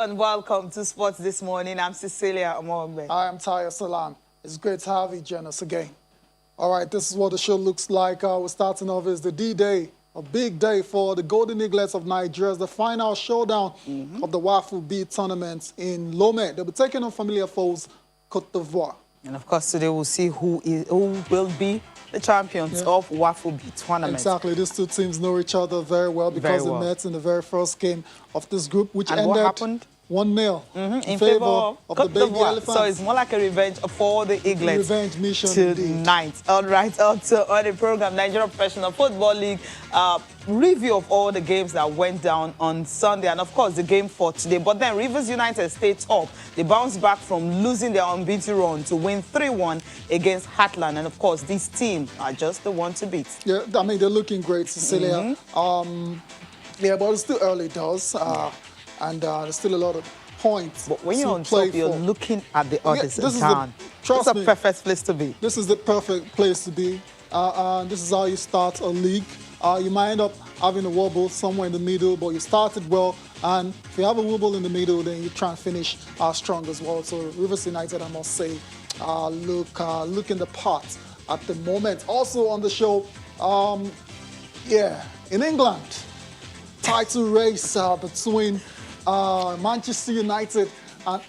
and welcome to Sports This Morning. I'm Cecilia Amogbe. I am Taya Salam. It's great to have you join us again. All right, this is what the show looks like. We're starting off as the D-Day, a big day for the Golden Eaglets of Nigeria, the final showdown of the WAFU B tournament in Lomé. They'll be taking on familiar foes, Côte d'Ivoire. And of course, today we'll see who will be the champions of WAFU B tournament. Exactly. These two teams know each other very well because they met in the very first game of this group, which ended 1-0 in favor of the Baby Elephants. So it's more like a revenge for the Eaglets. Revenge mission tonight. All right, also on the program, Nigeria Professional Football League review of all the games that went down on Sunday, and of course the game for today. But then Rivers United stayed top. They bounced back from losing their unbeaten run to win 3-1 against Heartland, and of course this team are just the one to beat. Yeah, I mean they're looking great, Cecilia. Yeah, but it's still early doors. And there's still a lot of points. But when you're on top, you're looking at the others down. Trust me, it's a perfect place to be. This is the perfect place to be. This is how you start a league. You might end up having a wobble somewhere in the middle, but you started well. And if you have a wobble in the middle, then you try and finish strong as well. So Rivers United, I must say, looking the part at the moment. Also on the show, in England, title race between Manchester United and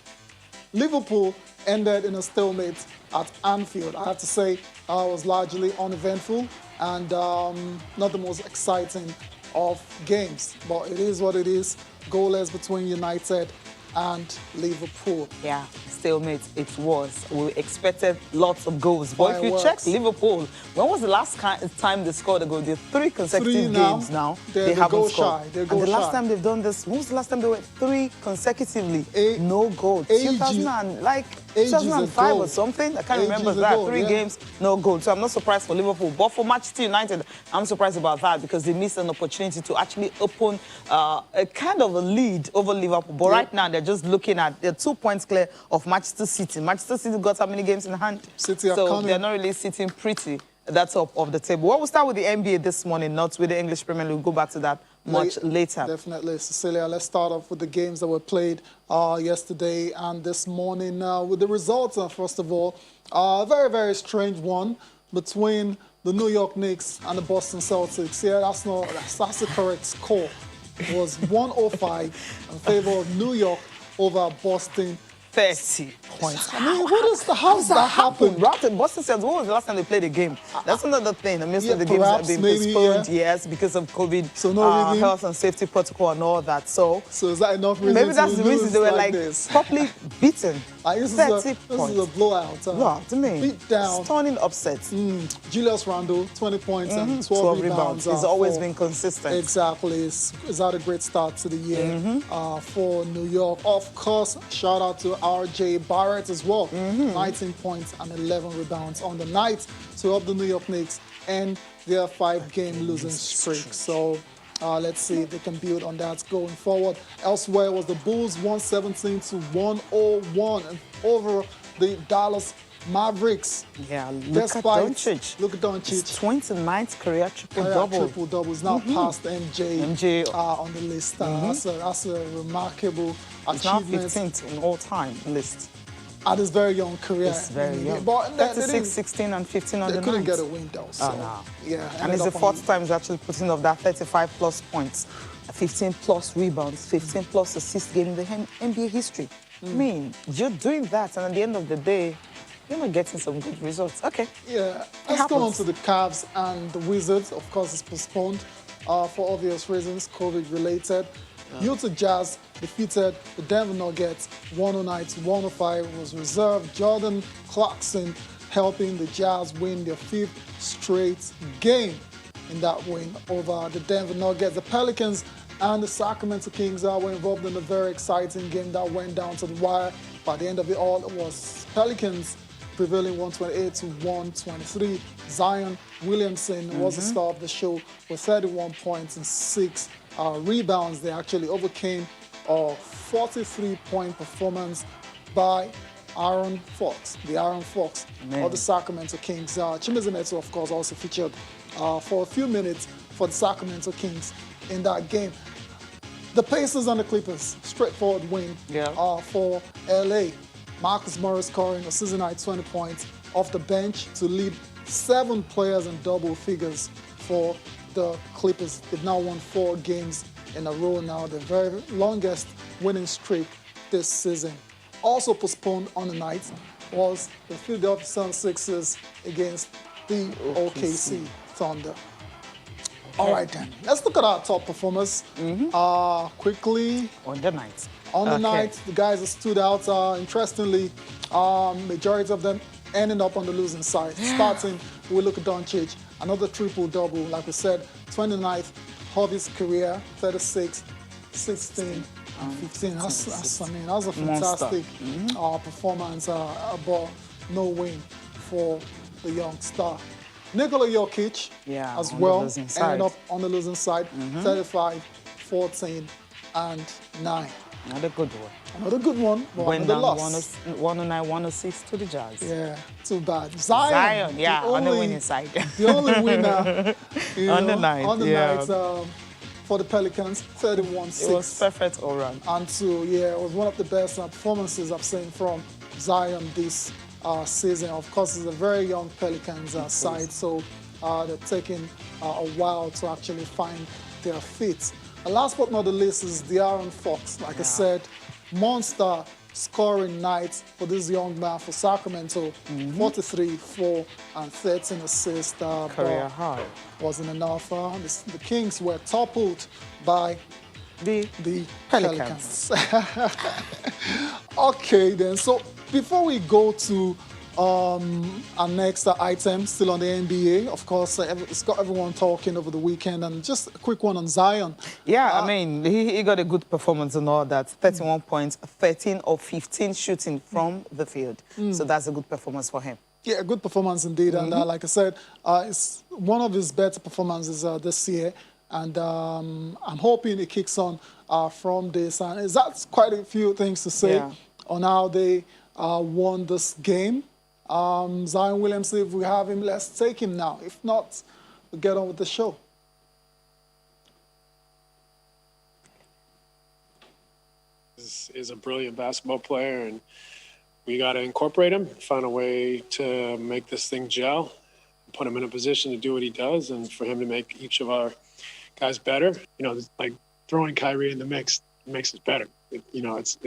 Liverpool ended in a stalemate at Anfield. I have to say, it was largely uneventful and not the most exciting of games. But it is what it is. Goalless between United and Liverpool. Yeah, stalemate it was. We expected lots of goals. But if you check Liverpool, when was the last time they scored a goal? They're three consecutive games now. They haven't scored. And the last time they've done this, when was the last time they went 3 consecutively? No goal. 2005 or something? I can't remember that. 3 games, no goal. So I'm not surprised for Liverpool. But for Manchester United, I'm surprised about that because they missed an opportunity to actually open a kind of a lead over Liverpool. But right now, they're just looking at, they're 2 points clear of Manchester City. Manchester City got how many games in hand? So they're not really sitting pretty at the top of the table. Well, we'll start with the NBA this morning, not with the English Premier League. We'll go back to that much later. Definitely, Cecilia. Let's start off with the games that were played yesterday and this morning. With the results, first of all, a very, very strange one between the New York Knicks and the Boston Celtics. Yeah, that's the correct score. It was 105 in favor of New York over Boston. 30 points. I mean, how does that happen? Boston Celtics, when was the last time they played a game? That's another thing. I mean, the games have been postponed, yes, because of COVID, so no health and safety protocol and all that. So is that enough reason? Maybe that's the reason they were like properly beaten. 30 points. This is a blowout. To me, beat down. Stunning upsets. Julius Randle, 20 points and 12 rebounds. He's always been consistent. Exactly. It's had a great start to the year for New York. Of course, shout out to RJ Barrett as well. 19 points and 11 rebounds on the night to help the New York Knicks end their 5-game losing streak. So let's see if they can build on that going forward. Elsewhere was the Bulls 117 to 101 over the Dallas Mavericks. Yeah, look at Doncic. Look at Doncic. His 29th career triple-double. Triple-doubles now past MJ on the list. That's a remarkable achievement. It's now 15th in all-time list. At his very young career. It's very young. But 36, 16, and 15 on the night. They couldn't get a win, though. So, yeah. And it's the 4th time he's actually putting up that 35-plus points, 15-plus rebounds, 15-plus assist game in the NBA history. I mean, you're doing that, and at the end of the day, you're not getting some good results. Okay. Yeah. Let's go on to the Cavs and the Wizards. Of course, it's postponed for obvious reasons, COVID-related. Utah Jazz defeated the Denver Nuggets 109 to 105. It was reserved. Jordan Clarkson helping the Jazz win their 5th straight game in that win over the Denver Nuggets. The Pelicans and the Sacramento Kings were involved in a very exciting game that went down to the wire. By the end of it all, it was Pelicans prevailing 128 to 123. Zion Williamson was the star of the show with 31 points and 6 rebounds. They actually overcame a 43-point performance by Aaron Fox, the Aaron Fox of the Sacramento Kings. Chimezie, of course, also featured for a few minutes for the Sacramento Kings in that game. The Pacers and the Clippers, straightforward win for LA. Marcus Morris scoring a season-high 20 points off the bench to lead 7 players in double figures for the Clippers. They've now won 4 games in a row now, the very longest winning streak this season. Also postponed on the night was the Philadelphia 76ers against the OKC Thunder. All right, then. Let's look at our top performers quickly. On the night. On the night, the guys that stood out, interestingly, majority of them ending up on the losing side. Starting with Luka Doncic, another triple-double. Like we said, 29th of his career, 36, 16, and 15. That's a fantastic performance, but no win for the young star. Nikola Jokic as well, ended up on the losing side, 35, 14, and 9. Another good one. Another good one, but went another down loss. 109-106 to the Jazz. Yeah, too bad. Zion, on the winning side. The only winner on the night, night for the Pelicans, 31-6. It was perfect all round. And so, it was one of the best performances I've seen from Zion this season. Of course, it's a very young Pelicans side, so they're taking a while to actually find their feet. And last but not the least is De'Aaron Fox. Like I said, monster scoring night for this young man for Sacramento. 43, 4, and 13 assists. Career high. Wasn't enough. The Kings were toppled by the Pelicans. Okay, then. So before we go to our next item, still on the NBA, of course, it's got everyone talking over the weekend, and just a quick one on Zion. Yeah, I mean, he got a good performance and all that. 31 points, 13 of 15 shooting from the field. So that's a good performance for him. Yeah, a good performance indeed. And like I said, it's one of his better performances this year. And I'm hoping it kicks on from this. And that's quite a few things to say on how they won this game. Zion Williamson, if we have him, let's take him now. If not, we'll get on with the show. Is a brilliant basketball player, and we got to incorporate him, find a way to make this thing gel, put him in a position to do what he does, and for him to make each of our guys better. You know, like throwing Kyrie in the mix makes us better. It's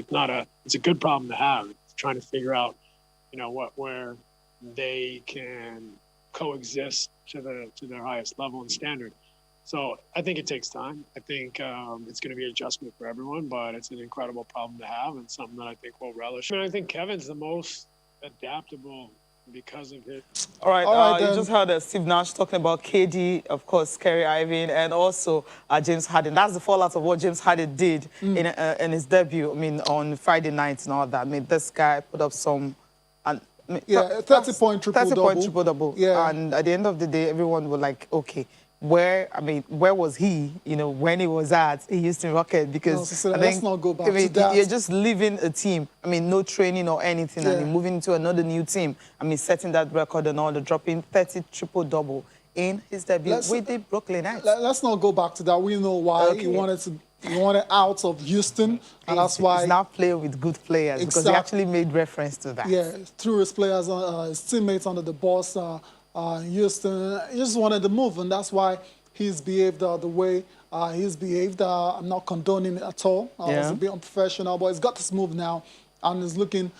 a good problem to have. It's trying to figure out, where they can coexist to their highest level and standard. So I think it takes time. I think it's going to be an adjustment for everyone, but it's an incredible problem to have and something that I think we'll relish. I think Kevin's the most adaptable because of his. All right, you just heard Steve Nash talking about KD, of course, Kyrie Irving, and also James Harden. That's the fallout of what James Harden did in his debut. I mean, on Friday night and all that. I mean, this guy put up some. 30-point triple-double. Yeah. And at the end of the day, everyone was like, okay, where was he, when he was at Houston Rockets? Because let's not go back to that. You're just leaving a team. I mean, no training or anything, and moving into another new team. I mean, setting that record and all, dropping 30 triple-double in his debut with the Brooklyn Nets. Let's not go back to that. We know why he wanted out of Houston, and that's why he's now playing with good players because he actually made reference to that. Yeah, through his players, his teammates under the boss, Houston, he just wanted to move, and that's why he's behaved the way he's behaved. I'm not condoning it at all. It's a bit unprofessional, but he's got this move now, and he's looking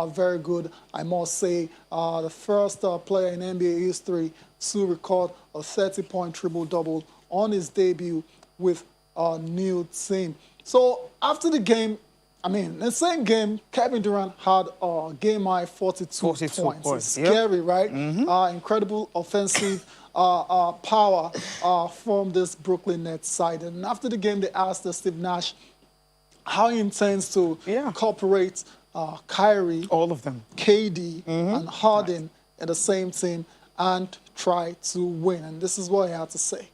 very good. I must say, the first player in NBA history to record a 30-point triple-double on his debut with a new team. So after the game, in the same game, Kevin Durant had a game-high 42 points. It's scary, right? Incredible offensive power from this Brooklyn Nets side. And after the game, they asked Steve Nash how he intends to incorporate Kyrie, all of them, KD, and Harden in the same team and try to win. And this is what he had to say.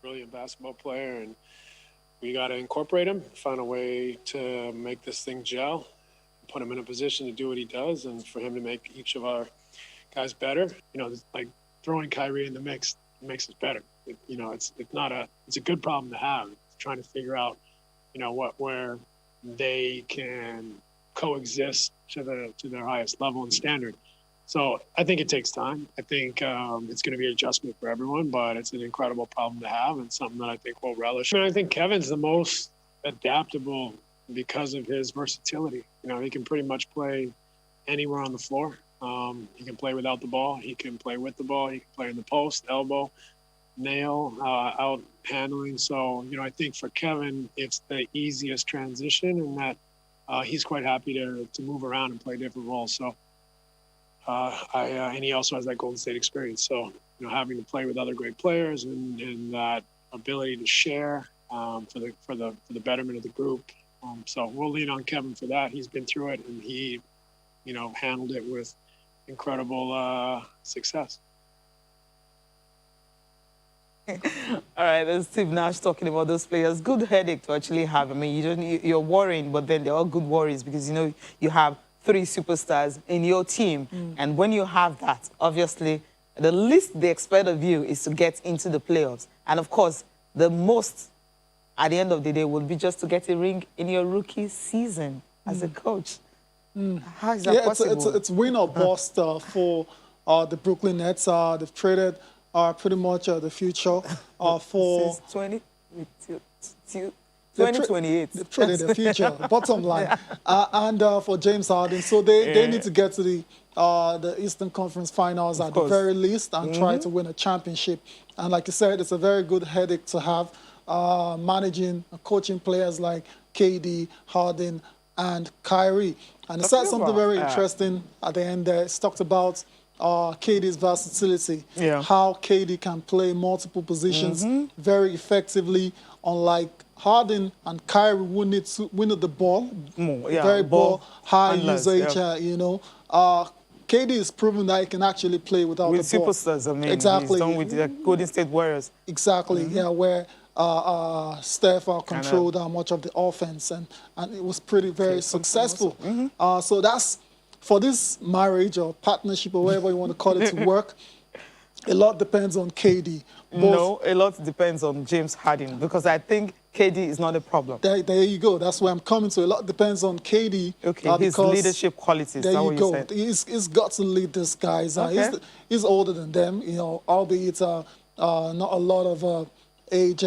Brilliant basketball player, and we got to incorporate him, find a way to make this thing gel, put him in a position to do what he does, and for him to make each of our guys better. Like throwing Kyrie in the mix makes us better. It's a good problem to have. It's trying to figure out, where they can coexist to their highest level and standard. So I think it takes time. I think it's going to be an adjustment for everyone, but it's an incredible problem to have and something that I think we'll relish. I think Kevin's the most adaptable because of his versatility. He can pretty much play anywhere on the floor. He can play without the ball. He can play with the ball. He can play in the post, elbow, nail, out handling. So, I think for Kevin, it's the easiest transition, and that he's quite happy to move around and play different roles. So, and he also has that Golden State experience. So, having to play with other great players and that ability to share for the betterment of the group. So we'll lean on Kevin for that. He's been through it, and he, handled it with incredible success. All right, there's Steve Nash talking about those players. Good headache to actually have. I mean, you're worrying, but then they're all good worries because, you have 3 superstars in your team. And when you have that, obviously, the least they expect of you is to get into the playoffs. And, of course, the most at the end of the day will be just to get a ring in your rookie season as a coach. How is that possible? It's win or bust for the Brooklyn Nets. They've traded pretty much the future for... Since 2028. They've traded the future, bottom line. And for James Harden. So they need to get to the Eastern Conference Finals at the very least and try to win a championship. And like you said, it's a very good headache to have, managing, coaching players like KD, Harden, and Kyrie. And it said something very interesting at the end there. It's talked about KD's versatility, how KD can play multiple positions very effectively, unlike Harden and Kyrie who need the ball, very ball high usage, KD is proven that he can actually play without the ball. With superstars, I mean, exactly. He's done with the Golden State Warriors. Exactly, where Steph controlled much of the offense, and it was very successful. So that's, for this marriage or partnership or whatever you want to call it to work, a lot depends on KD. No, a lot depends on James Harden, because I think KD is not a problem. There you go. That's where I'm coming to. A lot depends on KD. Okay, his leadership qualities. There you go. He's got to lead these guys. He's older than them, albeit not a lot of age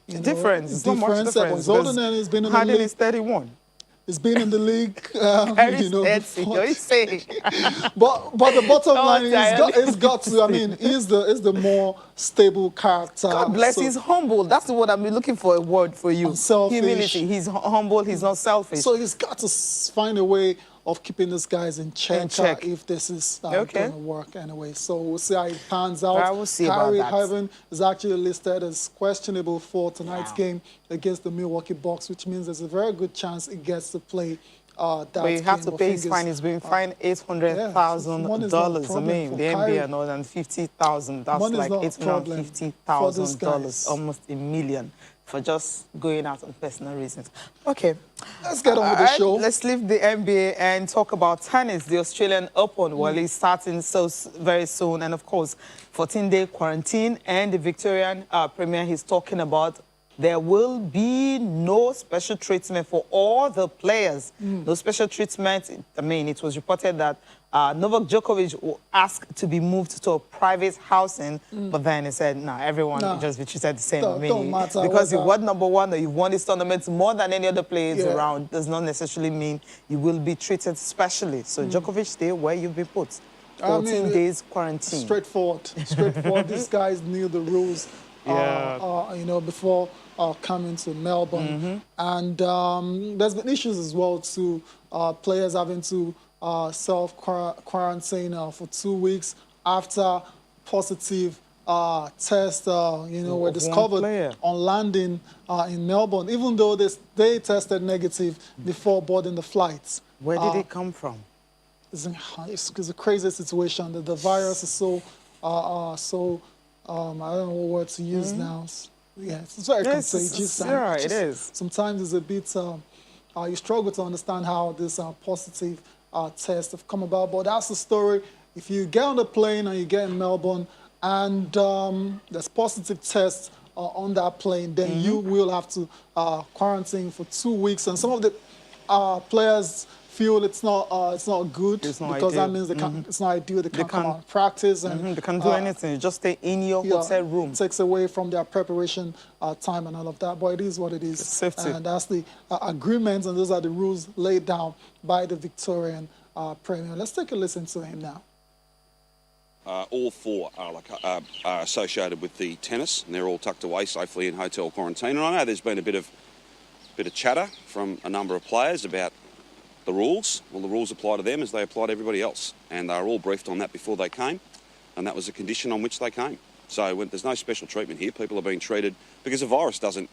difference. It's not much difference. He's older than he's been in the league. Harden is 31. He's been in the league, before. but the bottom line is he's got to. I mean, he's the more stable character. God bless. He's humble. That's what I'm looking for. A word for you. Unselfish. Humility. He's humble. He's not selfish. So he's got to find a way of keeping these guys in check. If this is going to work anyway. So we'll see how it pans out. I will see Kyrie about that. Irving is actually listed as questionable for tonight's game against the Milwaukee Bucks, which means there's a very good chance he gets to play that But you have to pay his fine. He's been fined $800,000. I mean, the NBA more than $50,000. That's like $850,000, almost $1 million. For just going out on personal reasons. Okay. Let's get on with the show. Let's leave the NBA and talk about tennis. The Australian Open, well, it's starting very soon. And, of course, 14-day quarantine. And the Victorian Premier, he's talking about there will be no special treatment for all the players. No special treatment. I mean, it was reported that Novak Djokovic will ask to be moved to a private housing, but then he said, no, everyone just be treated the same. Don't matter. Because you won #1 or you've won this tournament more than any other players around, does not necessarily mean you will be treated specially. So Djokovic, stay where you've been put. 14 days quarantine. Straightforward. These guys knew the rules, before coming to Melbourne. And there's been issues as well to players having to self-quarantine for 2 weeks after positive tests, were discovered on landing in Melbourne, even though they tested negative before boarding the flights. Where did it come from? It's a crazy situation. The virus is so, I don't know what word to use now. It's very contagious. It is. Sometimes it's a bit, you struggle to understand how this positive tests have come about. But that's the story. If you get on the plane and you get in Melbourne and there's positive tests on that plane, then you will have to quarantine for 2 weeks. And some of the players feel it's not good because ideal. that means it's not ideal. They can't come out and practice and they can't do anything. You just stay in your hotel room. It takes away from their preparation time and all of that. But it is what it is. It's safety. And that's the agreements, and those are the rules laid down by the Victorian Premier. Let's take a listen to him now. All four are associated with the tennis, and they're all tucked away safely in hotel quarantine. And I know there's been a bit of chatter from a number of players about the rules. Well, the rules apply to them as they apply to everybody else, and they were all briefed on that before they came, and that was a condition on which they came. So there's no special treatment here. People are being treated because a virus doesn't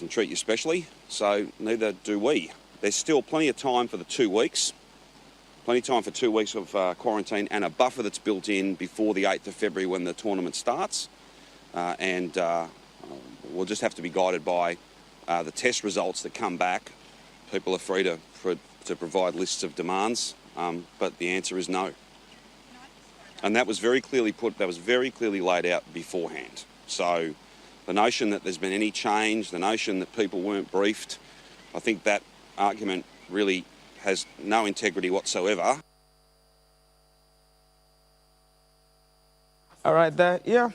treat you specially, so neither do we. There's still plenty of time for the 2 weeks. Plenty of time for 2 weeks of quarantine and a buffer that's built in before the 8th of February when the tournament starts. We'll just have to be guided by the test results that come back. People are free to provide lists of demands, but the answer is no. And that was very clearly laid out beforehand. So the notion that there's been any change, the notion that people weren't briefed, I think that argument really has no integrity whatsoever. All right, there, yeah.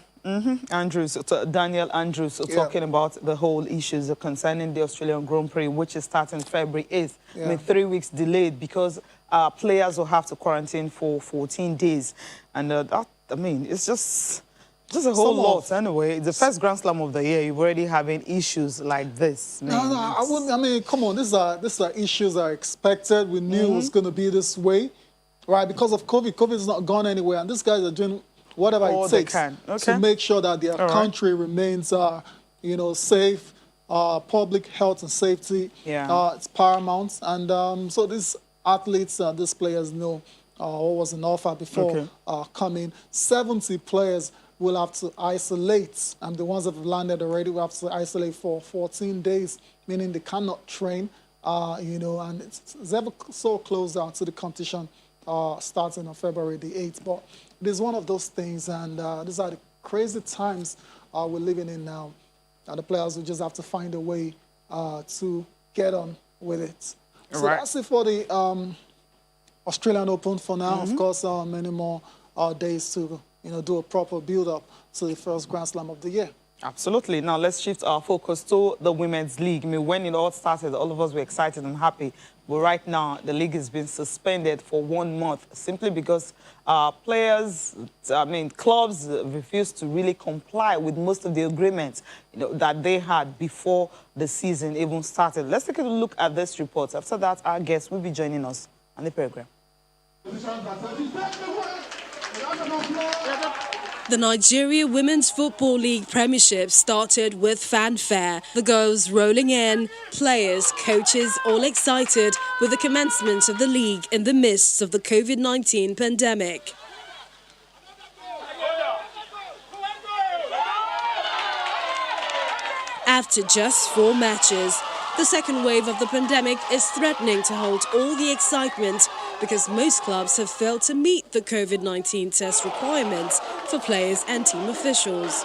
Andrews, Daniel Andrews, talking about the whole issues concerning the Australian Grand Prix, which is starting February 8th. I mean, 3 weeks delayed because players will have to quarantine for 14 days. And that, I mean, it's just a whole lot anyway. The first Grand Slam of the year, you're already having issues like this. Man. No, I wouldn't. I mean, come on, these are issues that are expected. We knew it was going to be this way, right? Because of COVID. COVID is not gone anywhere, and these guys are doing whatever it takes to make sure that their country remains, safe. Public health and safety, it's paramount. And so these athletes, these players know what was an offer before coming. 70 players will have to isolate, and the ones that have landed already will have to isolate for 14 days, meaning they cannot train, and it's ever so close down to the competition starting on February the 8th. But it is one of those things, and these are the crazy times we're living in now. The players will just have to find a way to get on with it. So that's it for the Australian Open for now. Of course, many more days to do a proper build-up to the first Grand Slam of the year. Absolutely. Now let's shift our focus to the Women's League. I mean, when it all started, all of us were excited and happy. But right now, the league has been suspended for 1 month simply because clubs refused to really comply with most of the agreements that they had before the season even started. Let's take a look at this report. After that, our guest will be joining us on the program. The Nigeria Women's Football League Premiership started with fanfare. The girls rolling in, players, coaches, all excited with the commencement of the league in the midst of the COVID-19 pandemic. After just 4 matches, the second wave of the pandemic is threatening to halt all the excitement because most clubs have failed to meet the COVID-19 test requirements for players and team officials.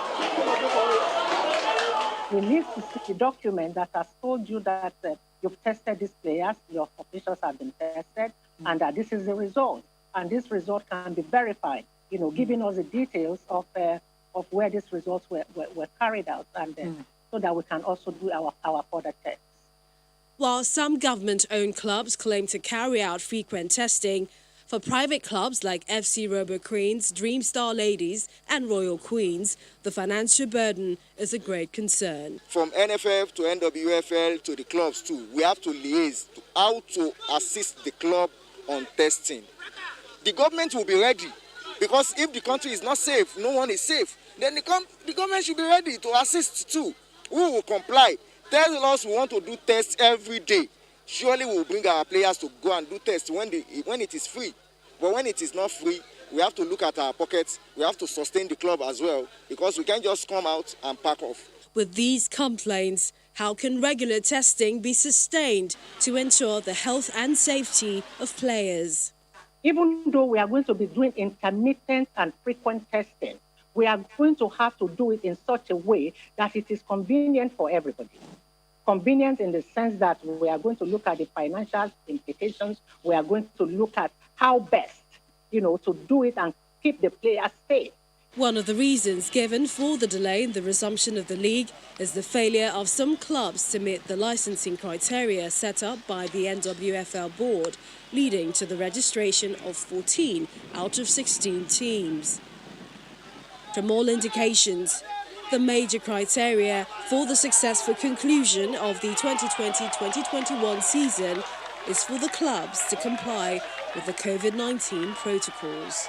We need to see a document that has told you that you've tested these players, your officials have been tested, and that this is the result. And this result can be verified, giving us the details of where these results were carried out, and so that we can also do our further tests. While some government-owned clubs claim to carry out frequent testing, for private clubs like FC Robo Queens, Dream Star Ladies and Royal Queens, the financial burden is a great concern. From NFF to NWFL to the clubs too, we have to liaise to how to assist the club on testing. The government will be ready, because if the country is not safe, no one is safe, then the government should be ready to assist too. We will comply. Tell us we want to do tests every day. Surely we will bring our players to go and do tests when it is free. But when it is not free, we have to look at our pockets. We have to sustain the club as well, because we can't just come out and pack off. With these complaints, how can regular testing be sustained to ensure the health and safety of players? Even though we are going to be doing intermittent and frequent testing, we are going to have to do it in such a way that it is convenient for everybody. Convenient in the sense that we are going to look at the financial implications. We are going to look at how best, to do it and keep the players safe. One of the reasons given for the delay in the resumption of the league is the failure of some clubs to meet the licensing criteria set up by the NWFL board, leading to the registration of 14 out of 16 teams. From all indications, the major criteria for the successful conclusion of the 2020-2021 season is for the clubs to comply with the COVID-19 protocols.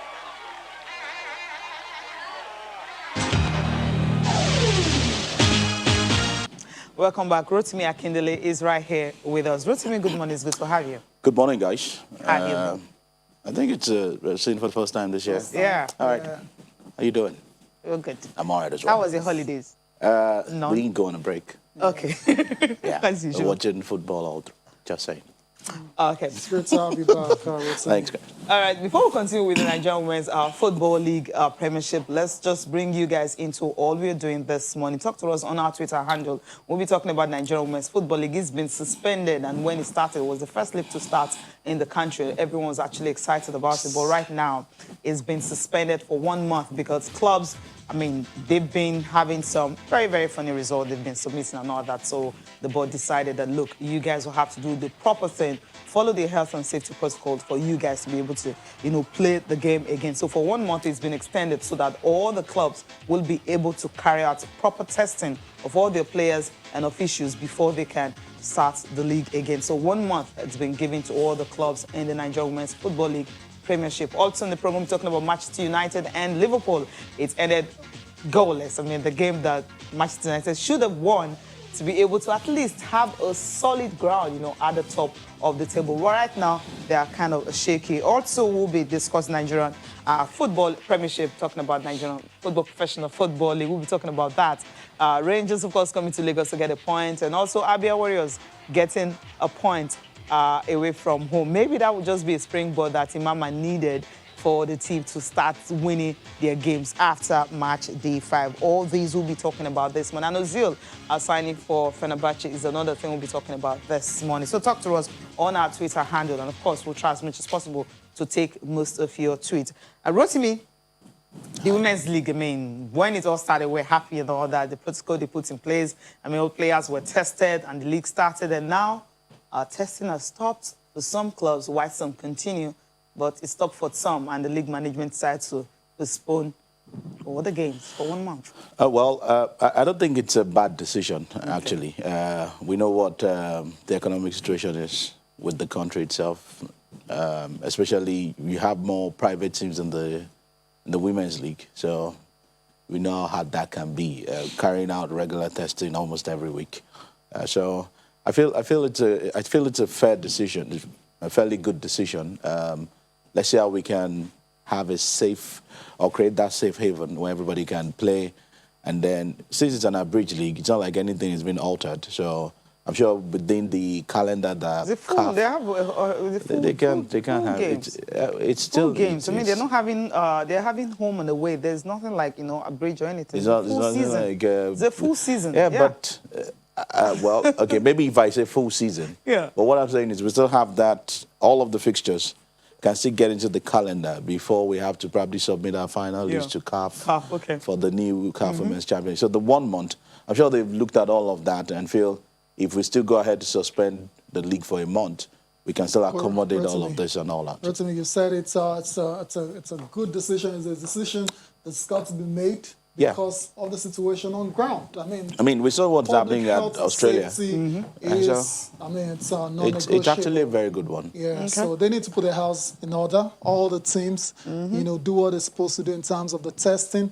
Welcome back. Rotimi Akindele is right here with us. Rotimi, good morning. It's good to have you. Good morning, guys. How are you doing? I think it's seen for the first time this year. Yeah. All right. How you doing? You're good. I'm all right as well. How was your holidays? No. We didn't go on a break. Okay. Yeah. As usual. We're watching football all through. Just saying. Okay. It's great to have you back. Thanks, guys. All right, before we continue with the Nigerian Women's Football League Premiership, let's just bring you guys into all we're doing this morning. Talk to us on our Twitter handle. We'll be talking about Nigerian Women's Football League. It's been suspended, and when it started, it was the first league to start in the country. Everyone's actually excited about it, but right now, it's been suspended for 1 month because clubs, they've been having some very, very funny results. They've been submitting and all that, so the board decided that, look, you guys will have to do the proper thing, follow the health and safety protocols for you guys to be able to, play the game again. So for 1 month, it's been extended so that all the clubs will be able to carry out proper testing of all their players and officials before they can start the league again. So 1 month has been given to all the clubs in the Nigerian Women's Football League Premiership. Also in the program, talking about Manchester United and Liverpool. It ended goalless. The game that Manchester United should have won to be able to at least have a solid ground, at the top of the table. But right now, they are kind of shaky. Also, we'll be discussing Nigerian Football Premiership, talking about Nigerian Football Professional Football League. We'll be talking about that. Rangers, of course, coming to Lagos to get a point. And also, Abia Warriors getting a point away from home. Maybe that would just be a springboard that Imama needed for the team to start winning their games after match day 5. All these we'll be talking about this morning. And Ozil signing for Fenerbahce is another thing we'll be talking about this morning. So talk to us on our Twitter handle, and of course we'll try as much as possible to take most of your tweets. Rotimi, the Women's League, when it all started, we're happy and all that. The protocol they put in place, all players were tested and the league started, and now testing has stopped for some clubs while some continue. But it stopped for some, and the league management decided to postpone all the games for 1 month. I don't think it's a bad decision, actually. We know what the economic situation is with the country itself, especially you have more private teams in the Women's League. So we know how that can be, carrying out regular testing almost every week. So I feel it's a fair decision, a fairly good decision. Let's see how we can have a safe, or create that safe haven where everybody can play. And then, since it's an abridged league, it's not like anything has been altered. So I'm sure within the calendar that the full, they have they can't have games. It's still full games. They're not having they're having home and away. There's nothing like abridged or anything. It's not season. Like it's a full season. Yeah. But okay, maybe if I say full season. Yeah. But what I'm saying is we still have that, all of the fixtures can still get into the calendar before we have to probably submit our final list to CAF for the new CAF Women's Championship. So the 1 month, I'm sure they've looked at all of that and feel if we still go ahead to suspend the league for a month, we can still accommodate all of this and all that. Rotimi, you said it's a good decision. It's a decision that's got to be made because of the situation on ground. We saw what's happening at Australia. Is, it's non-negotiable. It's actually a very good one. Yeah, so they need to put their house in order. All the teams, do what they're supposed to do in terms of the testing,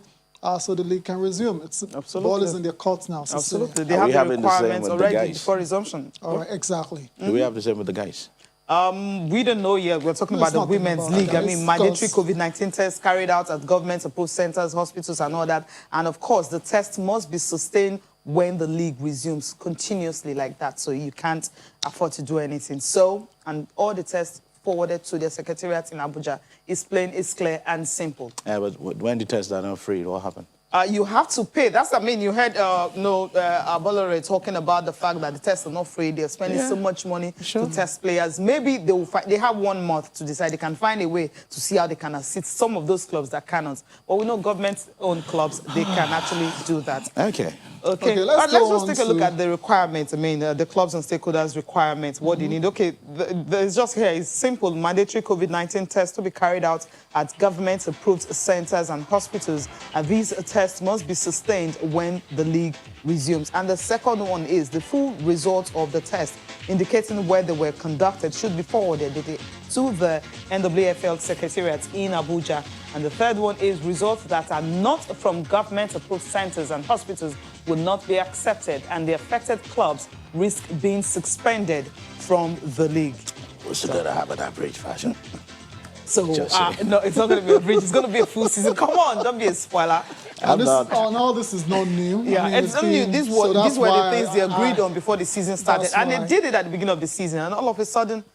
so the league can resume. The ball is in their courts now. So absolutely, they have the requirements already for resumption. All right, exactly. Do we have the same with the guys? We don't know yet. We're talking about the Women's League. Mandatory COVID-19 tests carried out at government-approved centers, hospitals, and all that. And of course, the test must be sustained when the league resumes continuously like that. So you can't afford to do anything. So, and all the tests forwarded to their secretariat in Abuja. It's plain, it's clear, and simple. Yeah, but when the tests are not free, what happened? You have to pay. That's, I mean, you heard Abolore talking about the fact that the tests are not free. They're spending so much money to test players. Maybe they will they have 1 month to decide. They can find a way to see how they can assist some of those clubs that cannot. But we know government-owned clubs, they can actually do that. Okay, let's just take a look at the requirements. I mean, the clubs and stakeholders' requirements, what they need. Okay, there's just here, it's simple. Mandatory COVID-19 tests to be carried out at government-approved centers and hospitals. And these tests must be sustained when the league resumes. And the second one is the full results of the test, indicating where they were conducted, should be forwarded to the NPFL Secretariat in Abuja. And the third one is results that are not from government-approved centers and hospitals will not be accepted, and the affected clubs risk being suspended from the league. We're still going to have an average fashion. So, no, it's not going to be a bridge. It's going to be a full season. Come on, don't be a spoiler. All this is not new. Yeah, it's not new. These were the things they agreed on before the season started. And they did it at the beginning of the season. And all of a sudden,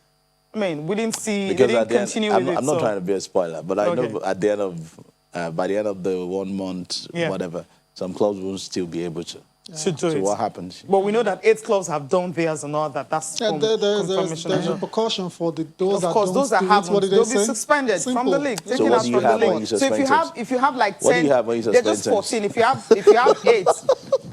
I mean, we didn't see, because they didn't continue with it. I'm not trying to be a spoiler, but I know at the end of, by the end of the 1 month, whatever, some clubs will still be able to. To do so it. what happens? But we know that 8 clubs have done theirs and all that. That's there's a precaution for those that don't. Of course, those that haven't, they'll be suspended from the league. So what do you have when you suspend? So if you have like 10, what do you have when you suspend? They're just 14. If you have 8.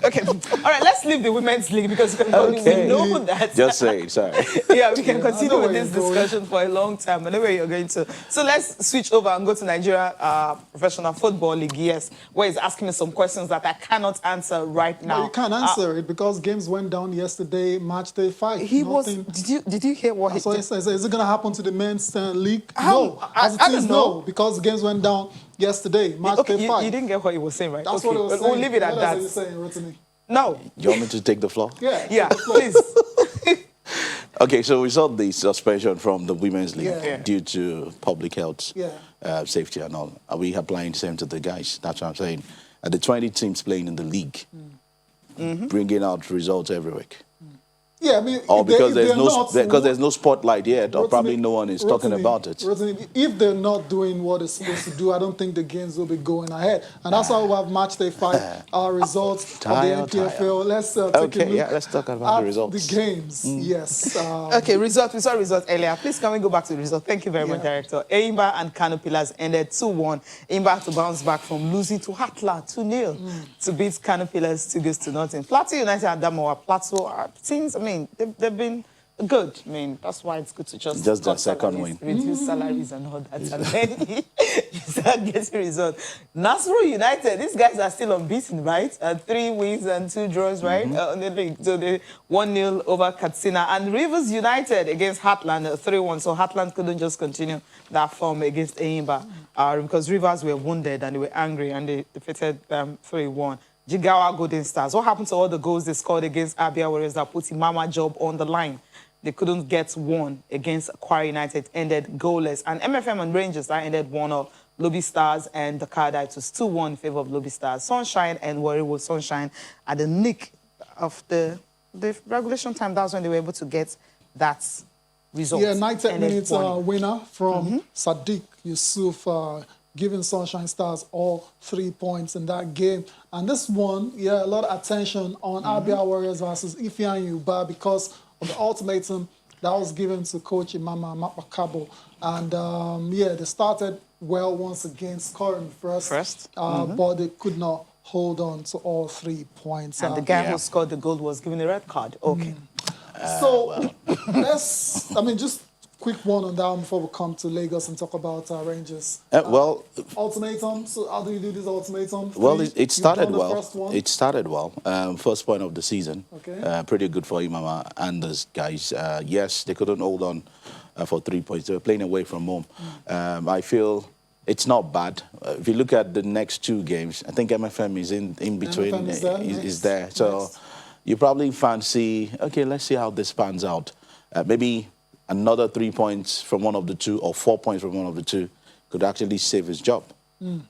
Okay. All right, let's leave the women's league because we know that. Just say it, sorry. Yeah, we can continue with this discussion for a long time. I know where you're going to. So let's switch over and go to Nigeria Professional Football League, where he's asking me some questions that I cannot answer right now. No, you can't answer it because games went down yesterday, match day 5. Did you hear what he said? Is it going to happen to the men's league? No. As it is, no, because games went down yesterday, match day 5. You didn't get what he was saying, right? That's what he was saying. We'll leave it at that. What else are you saying, Rotimi? No. You want me to take the floor? Yeah, please. Okay, so we saw the suspension from the women's league due to public health, safety and all. Are we applying the same to the guys? That's what I'm saying. The 20 teams playing in the league, bringing out results every week. Yeah, I mean, because there's no spotlight yet, or probably no one is talking about it. If they're not doing what they're supposed to do, I don't think the games will be going ahead. And that's why we have match day 5, our results of the NPFL. Let's take a look let's talk about the results. The games, yes. Okay, we saw results earlier. Please can we go back to the results? Thank you very much, Director. Eimba and Kano Pillars ended 2-1. Eimba had to bounce back from losing to Hatla 2-0 to beat Kano Pillars 2-0. Plateau United and Damowa Plateau teams, I mean, they've been good. I mean, that's why it's good to just the second win. Reduce salaries and all that. And then you start getting results. Nasru United, these guys are still unbeaten, right? 3 wins and 2 draws, right? On the league. So they 1-0 over Katsina. And Rivers United against Heartland 3-1. So Heartland couldn't just continue that form against Eimba because Rivers were wounded and they were angry and they defeated them 3-1. Jigawa Golden Stars. What happened to all the goals they scored against Abia Warriors that put Imama job on the line? They couldn't get one against Kwara United, ended goalless. And MFM and Rangers, that ended 1-0. Lobby Stars and Dakar, it was 2-1 in favor of Lobby Stars. Sunshine and Warrior Sunshine at the nick of the regulation time. That's when they were able to get that result. Yeah, 90 minutes winner from Sadiq Yusuf, giving Sunshine Stars all 3 points in that game. And this one, a lot of attention on Abia Warriors versus Ifeanyi Uba because of the ultimatum that was given to Coach Imama Mapakabo. And they started well once again, scoring first. But they could not hold on to all 3 points. And the guy who scored the goal was given a red card. Okay. So just quick one on that one before we come to Lagos and talk about Rangers. Ultimatum. So how do you do this ultimatum? Well, it started well. It started well. First point of the season. Okay. Pretty good for Imama and those guys. Yes, they couldn't hold on for 3 points. They were playing away from home. I feel it's not bad. If you look at the next 2 games, I think MFM is in between. MFM is there. So you probably fancy, okay, let's see how this pans out. Maybe another 3 points from one of the 2 or 4 points from one of the 2 could actually save his job.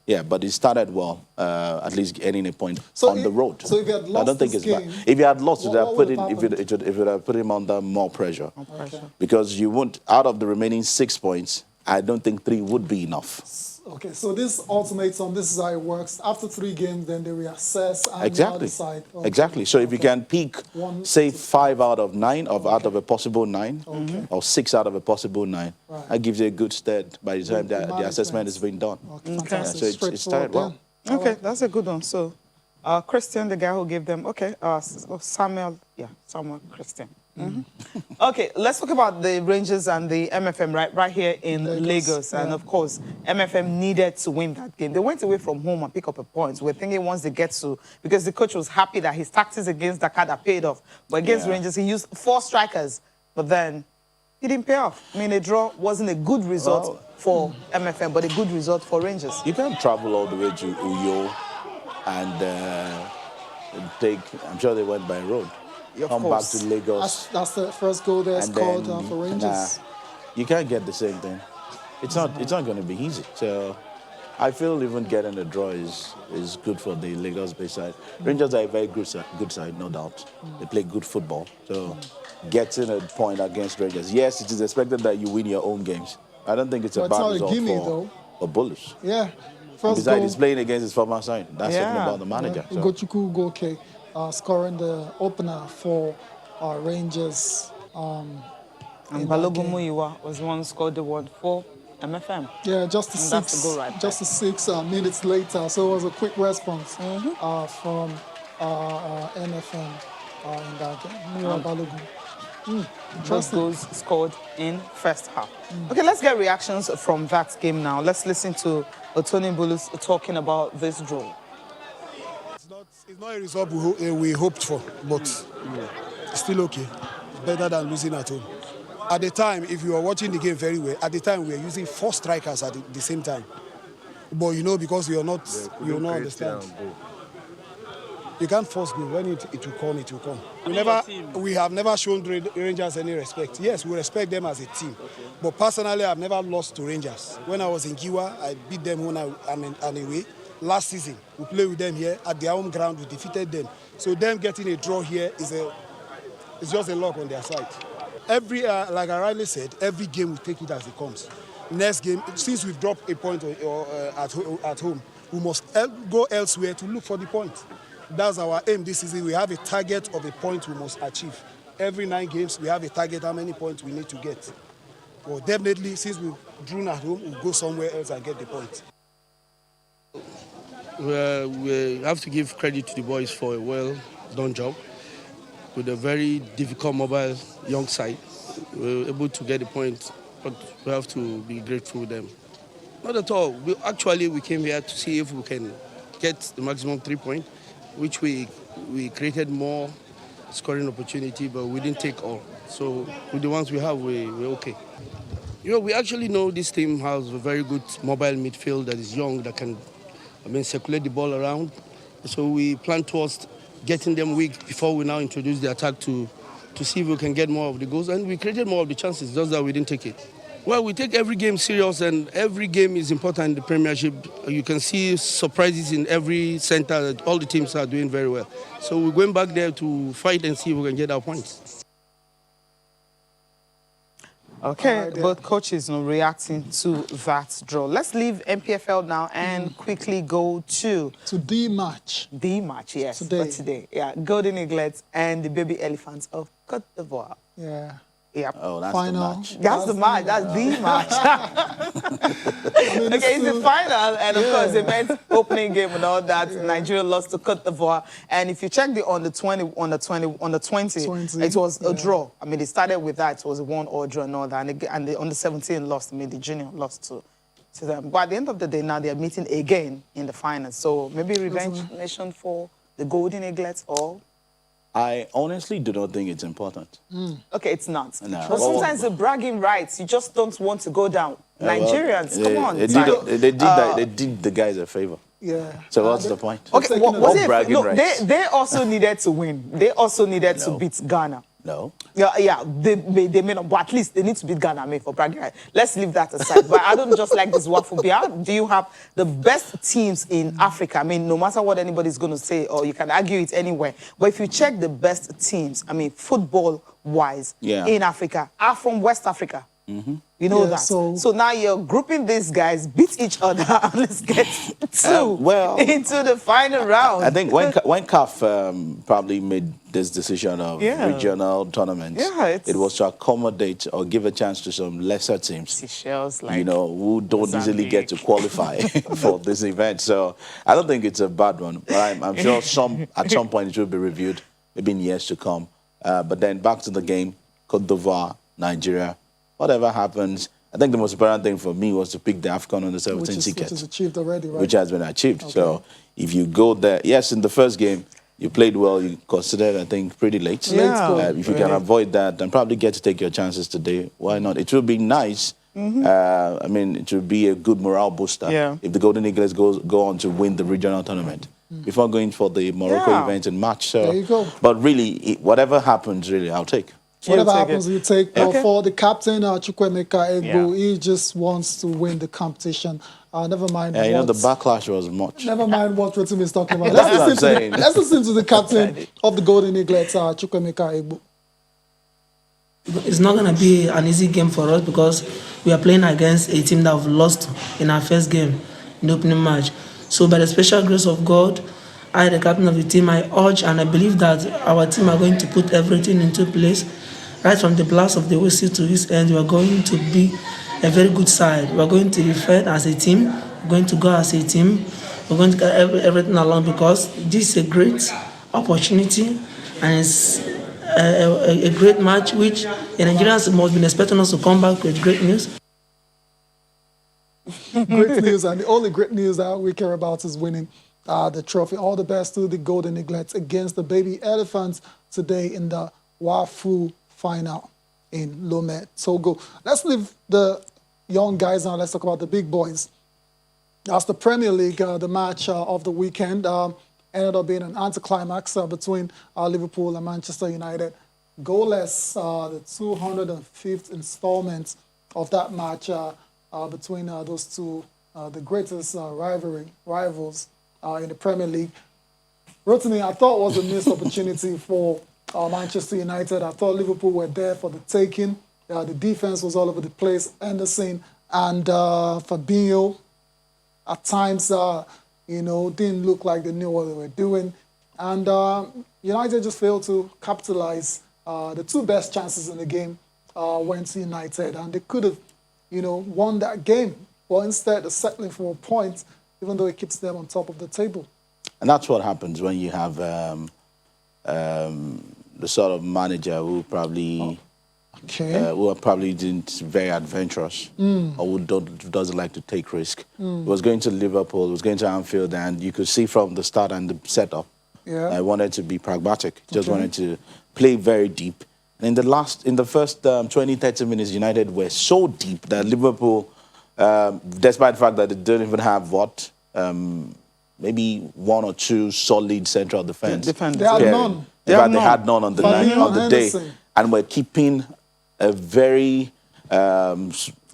Yeah, but it started well, at least getting a point So on the road. So if you had lost I don't think this it's game, bad. If you had lost, what would have happened? it would have put him under more pressure. Okay. Because you won't, out of the remaining 6 points, I don't think 3 would be enough. Okay, so this ultimatum, this is how it works. After 3 games, then they reassess and now Exactly. decide. Okay. Exactly. So if you can pick, say, 5 out of 9, out of a possible 9, or 6 out of a possible 9, that gives you a good start by the time the assessment is being done. Okay, Okay. fantastic. So it started well. Okay, that's a good one. So, Christian, the guy who gave them, okay, Samuel Christian. Okay, let's talk about the Rangers and the MFM right here in Lagos. And of course, MFM needed to win that game. They went away from home and pick up a point. We're thinking once they get to, because the coach was happy that his tactics against Dakar paid off. But against Rangers, he used 4 strikers, but then it didn't pay off. I mean, a draw wasn't a good result for MFM, but a good result for Rangers. You can't travel all the way to Uyo and take, I'm sure they went by road. Come back to Lagos. That's the first goal there scored for Rangers. You can't get the same thing. It's not going to be easy. So I feel even getting a draw is good for the Lagos-based side. Rangers are a very good side, no doubt. They play good football. So getting a point against Rangers, yes, it is expected that you win your own games. I don't think it's a bad result for Bulls. Yeah. First Besides, goal, he's playing against his former side. That's talking about the manager. So. Gochuku Goke scoring the opener for Rangers. And Balogun Muyiwa was the one who scored the one for MFM. Yeah, just the 6 minutes later. So it was a quick response from NFM in that game. Muyiwa Balogun. Both goals scored in first half. Okay, let's get reactions from that game now. Let's listen to Otoni Bulus talking about this draw. It's not a result we hoped for, but it's still okay. Better than losing at home. At the time, if you are watching the game very well, at the time we were using 4 strikers at the same time. But you know, because you don't understand. You can't force goal. When it will come, it will come. We have never shown Rangers any respect. Yes, we respect them as a team. But personally, I've never lost to Rangers. When I was in Giwa, I beat them when I'm away. Last season, we played with them here at their home ground. We defeated them. So them getting a draw here is just a luck on their side. Like I rightly said, every game we take it as it comes. Next game, since we've dropped a point at home, we must go elsewhere to look for the point. That's our aim this season. We have a target of a point we must achieve. Every 9 games, we have a target how many points we need to get. Well, definitely, since we've drawn at home, we'll go somewhere else and get the point. We have to give credit to the boys for a well-done job. With a very difficult mobile young side, we were able to get the point, but we have to be grateful to them. Not at all. We came here to see if we can get the maximum 3 points, which we created more scoring opportunity, but we didn't take all. So with the ones we have, we're okay. You know, we actually know this team has a very good mobile midfield that is young, that can circulate the ball around. So we plan towards getting them weak before we now introduce the attack to see if we can get more of the goals. And we created more of the chances, just that we didn't take it. Well, we take every game serious, and every game is important in the Premiership. You can see surprises in every center that all the teams are doing very well. So we're going back there to fight and see if we can get our points. Okay, both coaches reacting to that draw. Let's leave NPFL now and quickly go to D match. D match, yes. Today. Yeah, Golden Eaglets and the Baby Elephants of Côte d'Ivoire. Yeah. Yep. Oh, that's final. the match. That's the match. That's the match. Okay, it's the final, and of course, the men's opening game and all that. Yeah. Nigeria lost to Côte d'Ivoire, and if you check the on the 20, it was a draw. I mean, it started with that. It was a 1-1 draw and all that, and on the 17 lost. I mean, the junior lost to them. But at the end of the day, now they are meeting again in the final. So maybe revenge nation for the Golden Eaglets or. I honestly do not think it's important. Okay, it's not. No. But sometimes the bragging rights, you just don't want to go down. Nigerians, come on. They did the guys a favor. Yeah. So what's the point? Okay, was it, no, they also needed to win. They also needed to beat Ghana. No. Yeah, they may not, but at least they need to beat Ghana for bragging rights. Let's leave that aside. But I don't just like this WAFU. Do you have the best teams in Africa? I mean, no matter what anybody's going to say, or you can argue it anywhere. But if you check the best teams, I mean, football-wise, in Africa, are from West Africa. Mm-hmm. You know that. So now you're grouping these guys, beat each other, and let's get into the final round. I think when CAF probably made this decision of regional tournaments, it was to accommodate or give a chance to some lesser teams, Seychelles, who don't easily get to qualify for this event. So I don't think it's a bad one, but I'm sure at some point it will be reviewed, maybe in years to come. But then back to the game, Côte d'Ivoire, Nigeria. Whatever happens, I think the most important thing for me was to pick the African Under-17 ticket. Which is achieved already, right? Which has been achieved. Okay. So if you go there, yes, in the first game, you played well, you considered, I think, pretty late. If you can avoid that and probably get to take your chances today, why not? It will be nice. I mean, it will be a good morale booster if the Golden Eaglets go on to win the regional tournament before going for the Morocco event in March. So, there you go. But really, whatever happens, really, I'll take. Whatever happens, you take. But for the captain, Chukwuemeka Egbo, he just wants to win the competition. Never mind. Yeah, the backlash was much. Never mind what Rotimi is talking about. That's what I'm saying. Let's listen to the captain of the Golden Eaglets, Chukwuemeka Egbo. It's not going to be an easy game for us because we are playing against a team that have lost in our first game in the opening match. So by the special grace of God, I, the captain of the team, I urge and I believe that our team are going to put everything into place. Right from the blast of the whistle to this end, we are going to be a very good side. We are going to be fed as a team. We're going to go as a team. We're going to get everything along because this is a great opportunity and it's a great match which the Nigerians must be expecting us to come back with great news. Great news, and the only great news that we care about is winning the trophy. All the best to the Golden Eaglets against the Baby Elephants today in the WAFU final in Lomé, Togo. Let's leave the young guys now. Let's talk about the big boys. As the Premier League, the match of the weekend ended up being an anticlimax between Liverpool and Manchester United. Goalless, the 205th installment of that match between those two, the greatest rivals in the Premier League. Rotimi, I thought was a missed opportunity for Manchester United. I thought Liverpool were there for the taking. The defense was all over the place. Anderson and Fabinho, at times, didn't look like they knew what they were doing. And United just failed to capitalize. The two best chances in the game went to United, and they could have, won that game. Well, instead, they're settling for a point, even though it keeps them on top of the table. And that's what happens when you have the sort of manager who probably who probably isn't very adventurous or who doesn't like to take risk. He was going to Liverpool, he was going to Anfield, and you could see from the start and the setup, I wanted to be pragmatic, just wanted to play very deep. And in the first 20-30 minutes, United were so deep that Liverpool, despite the fact that they don't even have maybe one or two solid central defense. They had none. They had none on the day, and were keeping a very. I mean,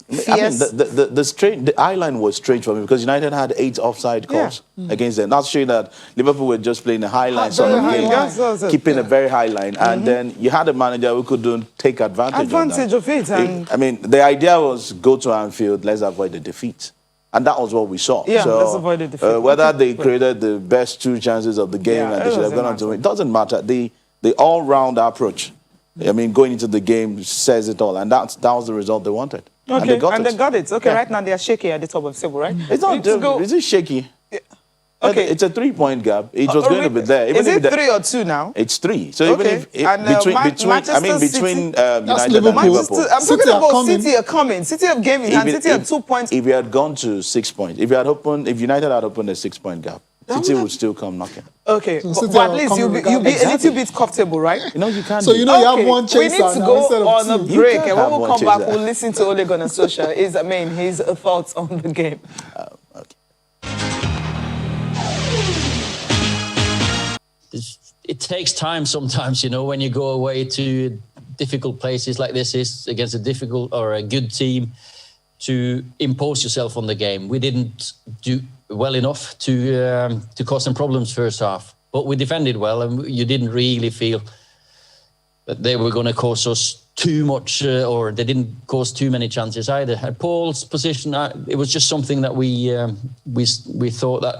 the eye line was strange for me because United had 8 offside calls against them. That's showing that Liverpool were just playing a high line sort of game, keeping a very high line, and then you had a manager who couldn't take advantage of it. I mean, the idea was go to Anfield, let's avoid the defeat. And that was what we saw. Yeah, so, let's avoid the defeat. Whether they created the best 2 chances of the game and they should have gone on to win, it doesn't matter. The all-round approach, I mean, going into the game says it all. And that was the result they wanted. Okay, and they got it. Okay, right now they are shaky at the top of the table, right? It's not, is it shaky? Okay. It's a 3-point gap. It was going to be there. Is it 3 or 2 now? It's 3. So even if between United and Liverpool. I'm talking about City are coming. City have game in hand. City have 2 points. If you had gone to 6 points, if United had opened a 6-point gap, City would still come knocking. Okay, so but at least you'll be a little bit comfortable, right? You can't. So you have one chaser. We need to go on a break, and when we come back, we'll listen to Ole Gunnar Solskjaer. His thoughts on the game. it takes time sometimes, you know, when you go away to difficult places like this is against a difficult or a good team to impose yourself on the game. We didn't do well enough to cause some problems first half, but we defended well, and you didn't really feel that they were going to cause us too much, or they didn't cause too many chances either. At Paul's position, it was just something that we thought that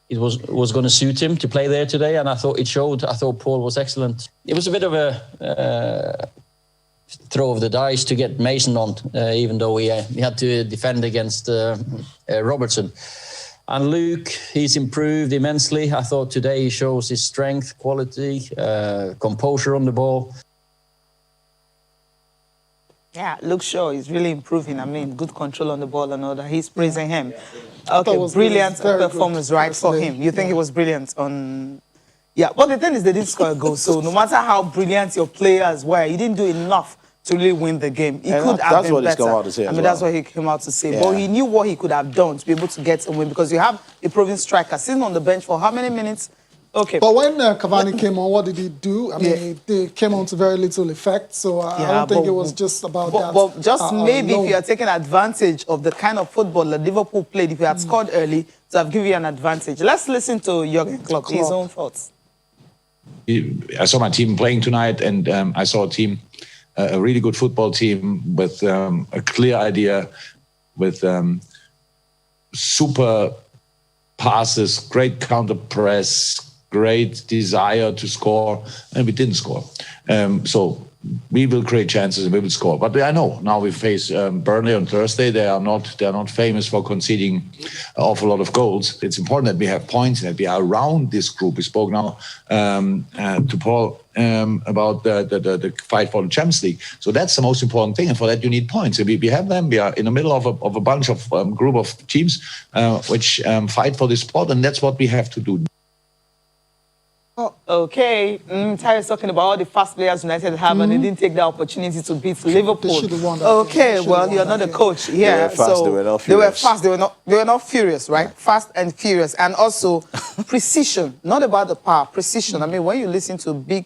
it was going to suit him to play there today, and I thought it showed. I thought Paul was excellent. It was a bit of a throw of the dice to get Mason on, even though we had to defend against Robertson. And Luke, he's improved immensely. I thought today he shows his strength, quality, composure on the ball. Yeah, Luke Shaw is really improving. I mean, good control on the ball and all that. He's praising him. Okay, brilliant performance, right, for him. You think he was brilliant on... Yeah, but the thing is they didn't score a goal. So no matter how brilliant your players were, he didn't do enough to really win the game. He could have been better. That's what he's come out to say. I mean, that's what he came out to say. Yeah. But he knew what he could have done to be able to get a win, because you have a proven striker sitting on the bench for how many minutes? Okay. But when Cavani came on, what did he do? I mean, they came on to very little effect, so I don't think it was just about that. But just maybe if you are taking advantage of the kind of football that Liverpool played, if you had scored early, to have given you an advantage. Let's listen to Jurgen Klopp, his own thoughts. I saw my team playing tonight, and I saw a team, a really good football team with a clear idea, with super passes, great counter press, great desire to score, and we didn't score. So we will create chances and we will score. But I know now we face Burnley on Thursday. They are not famous for conceding an awful lot of goals. It's important that we have points and that we are around this group. We spoke now to Paul about the fight for the Champions League. So that's the most important thing, and for that you need points. And we have them. We are in the middle of a bunch of group of teams which fight for this spot, and that's what we have to do. Oh, okay, Tyre's talking about all the fast players United have, and they didn't take the opportunity to beat Liverpool. Okay, well, you're not the coach here, so they were fast. They were not furious, right? Fast and furious, and also precision. Not about the power, precision. I mean, when you listen to big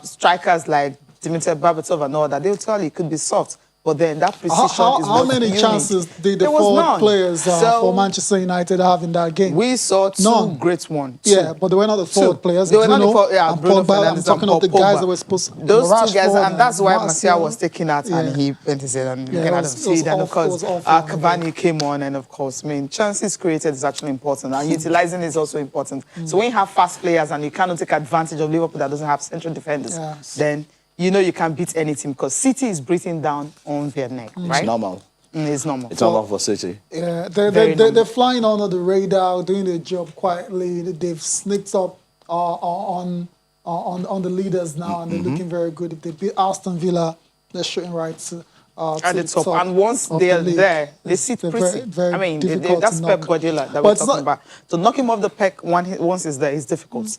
strikers like Dimitar Berbatov and all that, they'll tell you it could be soft. But then that precision is how many chances did the forward players for Manchester United have in that game? We saw two great ones. Yeah, but they were not the forward players. They were not the forward, yeah, Bruno Fernandes. I'm talking of the guys that were supposed to... Those two guys, and that's why Martial was taken out and he went to say, and get out of speed. And of course, Cavani came on, and of course, I mean, chances created is actually important, and utilizing is also important. So when you have fast players and you cannot take advantage of Liverpool that doesn't have central defenders, then you know you can't beat any team, because City is breathing down on their neck, right? It's normal. It's normal. It's normal for City. Yeah, they're flying under the radar, doing their job quietly. They've sneaked up on the leaders now, and they're looking very good. If they beat Aston Villa, they're shooting right to the top. And once they're there, they sit pretty. I mean, that's Pep Guardiola that we're talking about. To knock him off the peg once he's there is difficult.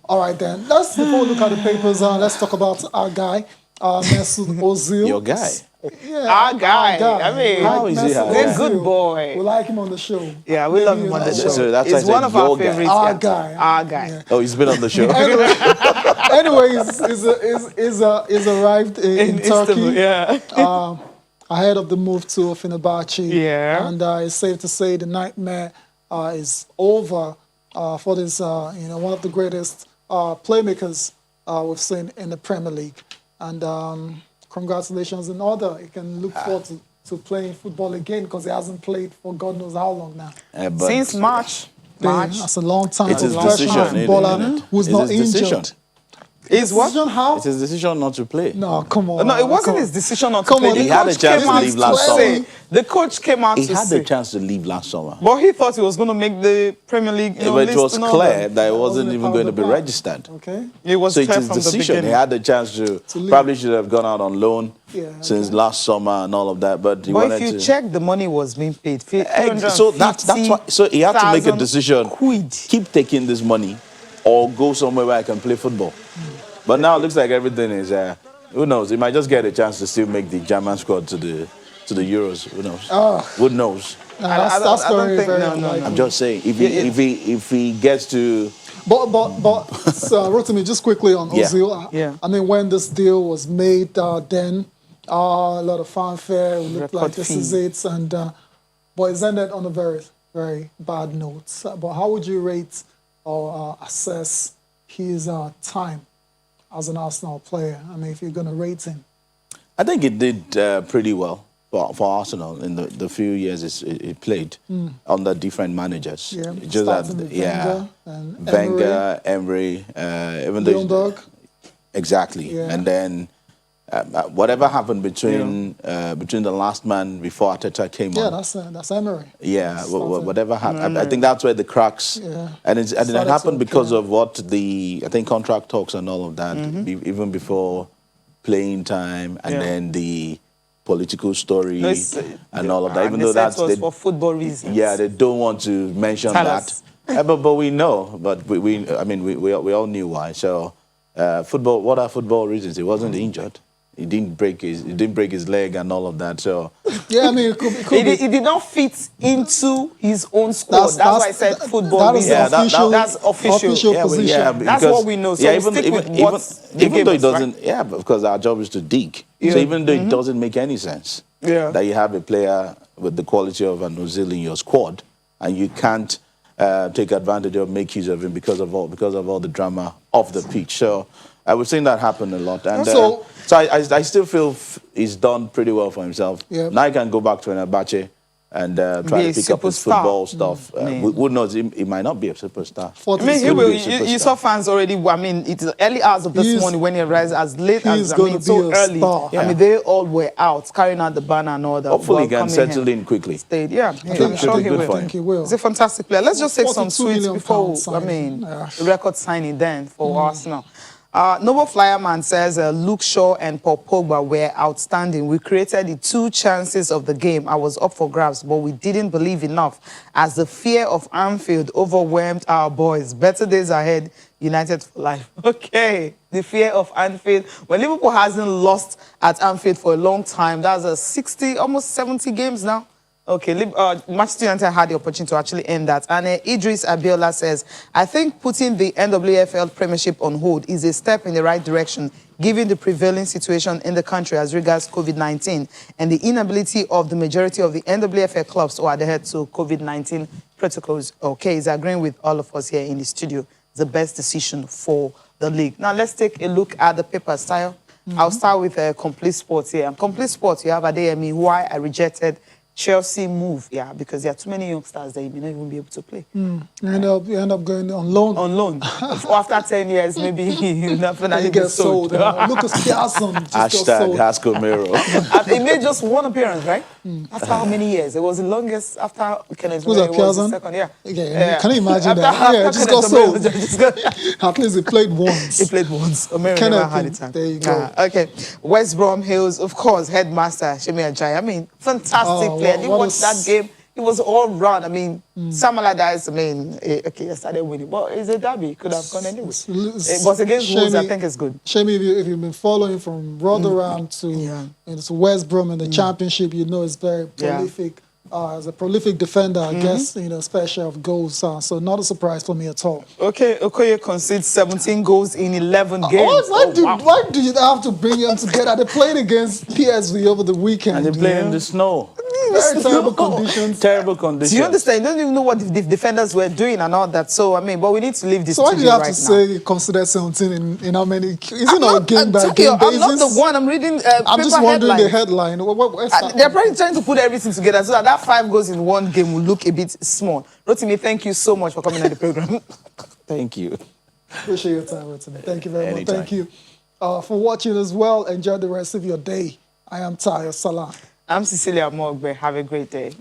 All right, then. Before we look at the papers, let's talk about our guy, Mesut Ozil. Your guy? Yeah, our guy. I mean, how is he? He's a good boy. We like him on the show. Yeah, we love him on the show. So that's he's one of our favorites. Our guy. Our guy. Yeah. Oh, he's been on the show. Anyway, he's arrived in Turkey. Yeah. Ahead of the move to Fenerbahce. Yeah. And it's safe to say the nightmare is over for this, one of the greatest playmakers we've seen in the Premier League. And congratulations in order. He can look forward to playing football again, because he hasn't played for God knows how long now. Since March. That's a long time. It's his decision, footballer who's not injured. His what? How? It's his decision not to play. No, come on. No, it wasn't his decision not to play. He had a chance to leave last summer. The coach came out to say. He had the chance to leave last summer. But he thought he was going to make the Premier League but list. It was clear that it wasn't even going to be registered. Okay. It was so it's his decision. He had the chance to probably should have gone out on loan since last summer and all of that. But he wanted to. If you check, the money was being paid. So that's why. So he had to make a decision. Keep taking this money, or go somewhere where I can play football. But now it looks like everything is, who knows? He might just get a chance to still make the German squad to the Euros. Who knows? Who knows? I don't think. No. I'm just saying, if he gets to But Rotimi, just quickly on Ozil. Yeah. I mean, when this deal was made, then a lot of fanfare. It looked like this is it, and but it's ended on a very, very bad note. But how would you rate or assess his time as an Arsenal player? I mean, if you're going to rate him. I think it did pretty well for Arsenal in the few years it played under different managers. Yeah, just starting with Wenger, Emery, even though exactly, yeah. and then whatever happened between the last man before Arteta came on. Yeah, that's Emery. Yeah, whatever happened. I think that's where the cracks. Yeah. And it happened because of what I think contract talks and all of that, even before playing time, and then the political story and all of that. Even though that's for football reasons. Yeah, they don't want to mention that. But we know. But we all knew why. So football. What are football reasons? He wasn't injured. He didn't break his leg and all of that. So yeah, I mean, it could be. He did not fit into his own squad. That's why I said football. That's official position. Yeah, that's what we know. So even though it doesn't, because our job is to dig. So even though it doesn't make any sense that you have a player with the quality of an Ozil in your squad and you can't take advantage of, make use of him because of all the drama off the pitch. So I was seeing that happen a lot, and so I still feel he's done pretty well for himself. Yeah. Now he can go back to Fenerbahce and try to pick up his football stuff. Who knows? He might not be a superstar. I mean, he will. You saw fans already. I mean, it's early hours of this morning when he arrives, as late as so early. Yeah. I mean, they all were out carrying out the banner and all that. Hopefully, he can settle in quickly. Stayed. Yeah, I'm sure he will. I think he will. He's a fantastic player. Let's just take some tweets before. Signing. The record signing then for Arsenal. Noble Flyerman says Luke Shaw and Paul Pogba were outstanding. We created the 2 chances of the game. I was up for grabs, but we didn't believe enough as the fear of Anfield overwhelmed our boys. Better days ahead, United for life. Okay, the fear of Anfield. When Liverpool hasn't lost at Anfield for a long time, that's a 60, almost 70 games now. Okay, Manchester United had the opportunity to actually end that. And Idris Abiola says, I think putting the NWFL Premiership on hold is a step in the right direction, given the prevailing situation in the country as regards COVID-19 and the inability of the majority of the NWFL clubs to adhere to COVID-19 protocols. Okay, he's agreeing with all of us here in the studio. It's the best decision for the league. Now, let's take a look at the paper style. I'll start with Complete Sports here. And Complete Sports, you have Adeyemi, why I rejected Chelsea move, because there are too many youngsters that you may not even be able to play. You end up going on loan. On loan. After 10 years, maybe he'll definitely get sold. Lucas Piasson just got sold. #Hasco He made just 1 appearance, right? After how many years? It was the longest after Kenneth Murray was the second. Yeah. Can you imagine that? Yeah, just got sold. At least he played once. He played once. Murray never had it time. There you go. Okay. West Brom Hills, of course, headmaster Shemi Ajayi. I mean, fantastic player. Did you watch that game? It was all round. I mean, some like that is, okay, I started winning. But it's a derby. Could have gone anyway. But against Wolves, I think it's good. Shemi, if you've been following from Rotherham to West Brom in the Championship, you know it's very prolific. As a prolific defender, I guess, special of goals. So not a surprise for me at all. Okay, Okoye concedes 17 goals in 11 games. Why do you have to bring them together? They played against PSV over the weekend. And they played in the snow. Very terrible conditions. Terrible conditions. Do you understand? You don't even know what the defenders were doing and all that. So, but we need to leave this. So why do you have to now. say consider 17 in how many? Is it not a game by game basis? I'm not the one. I'm reading I'm just wondering the headline. They're probably trying to put everything together so that 5 goals in 1 game will look a bit small. Rotimi, thank you so much for coming on the program. Thank you. Appreciate your time, Rotimi. Thank you very much. Thank you for watching as well. Enjoy the rest of your day. I am Tayo Salah. I'm Cecilia Mogbe. Have a great day.